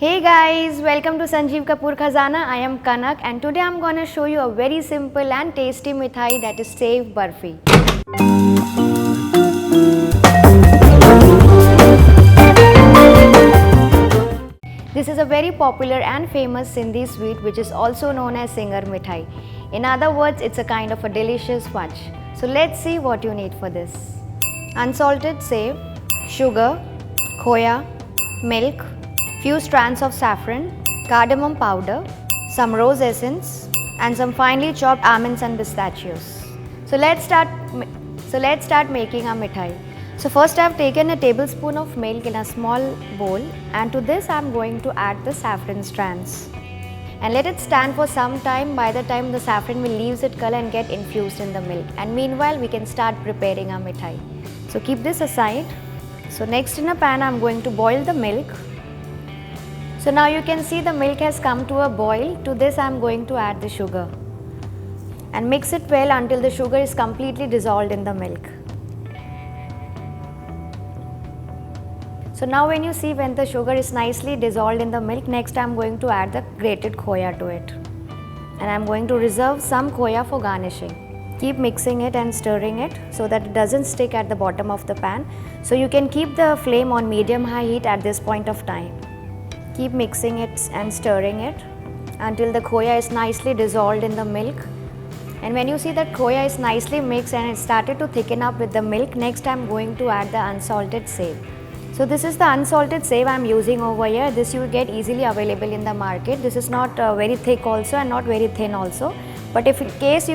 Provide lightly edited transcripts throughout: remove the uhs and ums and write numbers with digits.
Hey guys, welcome to Sanjeev Kapoor Khazana. I am Kanak and today I am going to show you a very simple and tasty mithai, that is Sev Barfi. This is a very popular and famous Sindhi sweet which is also known as Singer mithai. In other words, it's a kind of a delicious fudge. So let's see what you need for this. Unsalted sev, sugar, khoya, milk, few strands of saffron, cardamom powder, some rose essence and some finely chopped almonds and pistachios. So let's start making our mithai. So first I have taken a tablespoon of milk in a small bowl, and to this I am going to add the saffron strands. And let it stand for some time. By the time the saffron will leave its color and get infused in the milk. And meanwhile we can start preparing our mithai. So keep this aside. So next in a pan I am going to boil the milk. So now you can see the milk has come to a boil. To this I am going to add the sugar. And mix it well until the sugar is completely dissolved in the milk. So now when you see when the sugar is nicely dissolved in the milk, next I am going to add the grated khoya to it. And I am going to reserve some khoya for garnishing. Keep mixing it and stirring it so that it doesn't stick at the bottom of the pan. So you can keep the flame on medium-high heat at this point of time. Keep mixing it and stirring it until the khoya is nicely dissolved in the milk. And when you see that khoya is nicely mixed and it started to thicken up with the milk, next I am going to add the unsalted sev. So this is the unsalted sev I am using over here. This you will get easily available in the market. This is not very thick also and not very thin also. But if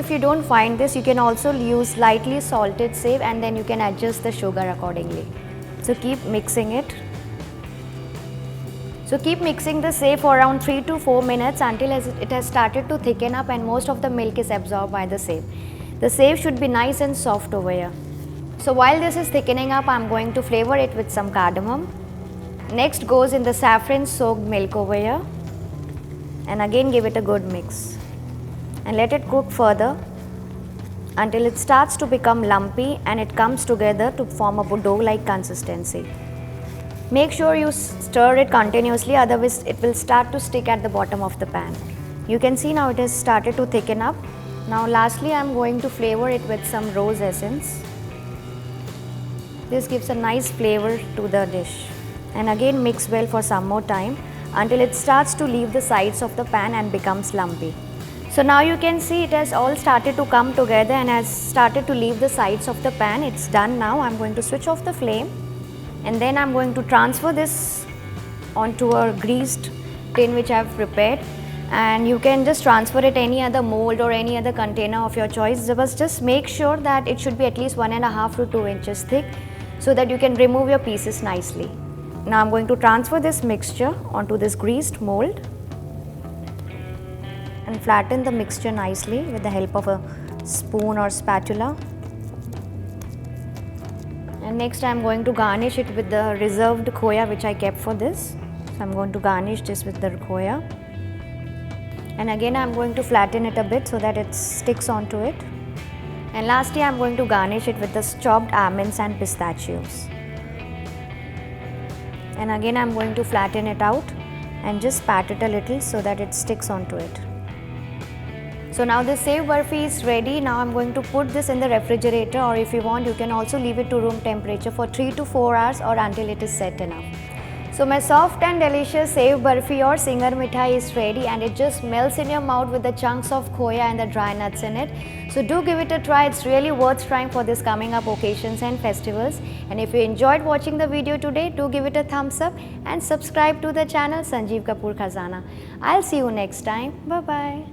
you don't find this, you can also use lightly salted sev and then you can adjust the sugar accordingly. So keep mixing it. So keep mixing the sev for around 3 to 4 minutes until it has started to thicken up and most of the milk is absorbed by the sev. The sev should be nice and soft over here. So while this is thickening up, I am going to flavor it with some cardamom. Next goes in the saffron soaked milk over here. And again give it a good mix. And let it cook further until it starts to become lumpy and it comes together to form a dough-like consistency. Make sure you stir it continuously, otherwise it will start to stick at the bottom of the pan. You can see now it has started to thicken up. Now lastly I am going to flavor it with some rose essence. This gives a nice flavor to the dish. And again mix well for some more time until it starts to leave the sides of the pan and becomes lumpy. So now you can see it has all started to come together and has started to leave the sides of the pan. It's done now. I'm going to switch off the flame and then I'm going to transfer this onto a greased tin which I have prepared. And you can just transfer it any other mold or any other container of your choice. But just make sure that it should be at least 1.5 to 2 inches thick so that you can remove your pieces nicely. Now I'm going to transfer this mixture onto this greased mold and flatten the mixture nicely with the help of a spoon or spatula. And next I am going to garnish it with the reserved khoya which I kept for this. So I am going to garnish this with the khoya. And again I am going to flatten it a bit so that it sticks onto it. And lastly I am going to garnish it with the chopped almonds and pistachios. And again I am going to flatten it out and just pat it a little so that it sticks onto it. So now the sev barfi is ready. Now I am going to put this in the refrigerator, or if you want you can also leave it to room temperature for 3 to 4 hours or until it is set enough. So my soft and delicious sev barfi or Singer mithai is ready and it just melts in your mouth with the chunks of khoya and the dry nuts in it. So do give it a try. It's really worth trying for this coming up occasions and festivals. And if you enjoyed watching the video today, do give it a thumbs up and subscribe to the channel Sanjeev Kapoor Khazana. I'll see you next time. Bye-bye.